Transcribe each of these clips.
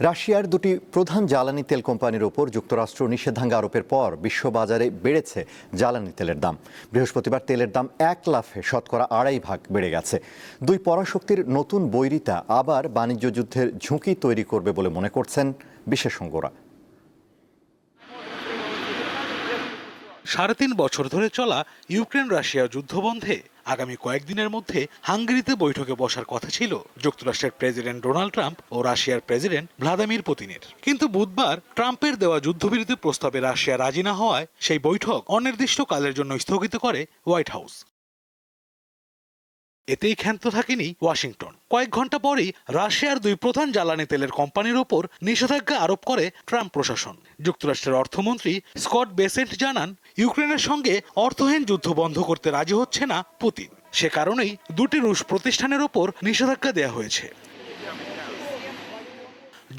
রাশিয়ার দুটি প্রধান জ্বালানি তেল কোম্পানির ওপর যুক্তরাষ্ট্র নিষেধাজ্ঞা আরোপের পর বিশ্ববাজারে বেড়েছে জ্বালানি তেলের দাম। বৃহস্পতিবার তেলের দাম এক লাফে শতকরা 2.5 বেড়ে গেছে। দুই পরাশক্তির নতুন বৈরিতা আবার বাণিজ্য যুদ্ধের ঝুঁকি তৈরি করবে বলে মনে করছেন বিশেষজ্ঞরা। 3.5 বছর ধরে চলা ইউক্রেন রাশিয়া যুদ্ধবন্ধে আগামী কয়েকদিনের মধ্যে হাঙ্গেরিতে বৈঠকে বসার কথা ছিল যুক্তরাষ্ট্রের প্রেসিডেন্ট ডোনাল্ড ট্রাম্প ও রাশিয়ার প্রেসিডেন্ট ভ্লাদিমির পুতিনের। কিন্তু বুধবার ট্রাম্পের দেওয়া যুদ্ধবিরতি প্রস্তাবে রাশিয়া রাজি না হওয়ায় সেই বৈঠক অনির্দিষ্টকালের জন্য স্থগিত করে হোয়াইট হাউস। এতেই ক্ষান্ত থাকেনি ওয়াশিংটন। কয়েক ঘন্টা পরেই রাশিয়ার দুই প্রধান জ্বালানি তেলের কোম্পানির ওপর নিষেধাজ্ঞা আরোপ করে ট্রাম্প প্রশাসন। যুক্তরাষ্ট্রের অর্থমন্ত্রী স্কট বেসেন্ট জানান, ইউক্রেনের সঙ্গে অর্থহীন যুদ্ধ বন্ধ করতে রাজি হচ্ছে না পুতিন। সে কারণেই দুটি রুশ প্রতিষ্ঠানের ওপর নিষেধাজ্ঞা দেওয়া হয়েছে।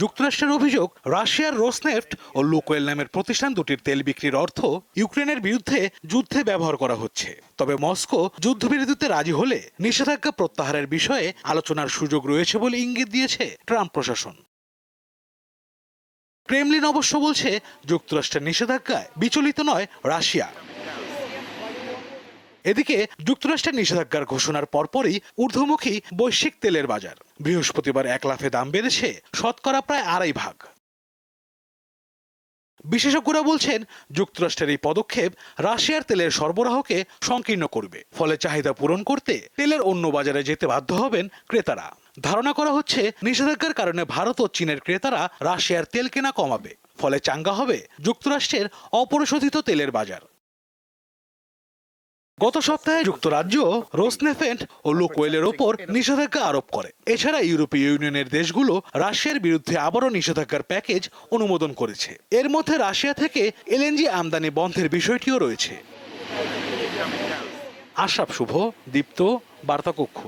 যুক্তরাষ্ট্রের অভিযোগ, রাশিয়ার রোসনেফট ও লুকোয়েল নামের প্রতিষ্ঠান দুটির তেল বিক্রির অর্থ ইউক্রেনের বিরুদ্ধে যুদ্ধে ব্যবহার করা হচ্ছে। তবে মস্কো যুদ্ধবিরতিতে রাজি হলে নিষেধাজ্ঞা প্রত্যাহারের বিষয়ে আলোচনার সুযোগ রয়েছে বলে ইঙ্গিত দিয়েছে ট্রাম্প প্রশাসন। ক্রেমলিন অবশ্য বলছে, যুক্তরাষ্ট্রের নিষেধাজ্ঞায় বিচলিত নয় রাশিয়া। এদিকে যুক্তরাষ্ট্রের নিষেধাজ্ঞার ঘোষণার পরপরই ঊর্ধ্বমুখী বৈশ্বিক তেলের বাজার। বৃহস্পতিবার এক লাফে দাম বেড়েছে শতকরা প্রায় 2.5 ভাগ। বিশেষজ্ঞরা বলছেন, যুক্তরাষ্ট্রের এই পদক্ষেপ রাশিয়ার তেলের সরবরাহকে সংকীর্ণ করবে। ফলে চাহিদা পূরণ করতে তেলের অন্য বাজারে যেতে বাধ্য হবেন ক্রেতারা। ধারণা করা হচ্ছে, নিষেধাজ্ঞার কারণে ভারত ও চীনের ক্রেতারা রাশিয়ার তেল কেনা কমাবে। ফলে চাঙ্গা হবে যুক্তরাষ্ট্রের অপরিশোধিত তেলের বাজার। গত সপ্তাহে যুক্তরাজ্য রোসনেফেন্ট ও লুকোয়েলের ওপর নিষেধাজ্ঞা আরোপ করে। এছাড়া ইউরোপীয় ইউনিয়নের দেশগুলো রাশিয়ার বিরুদ্ধে আবারও নিষেধাজ্ঞার প্যাকেজ অনুমোদন করেছে। এর মধ্যে রাশিয়া থেকে এলএনজি আমদানি বন্ধের বিষয়টিও রয়েছে। আশরাফ শুভ, দীপ্ত, বার্তা কক্ষ।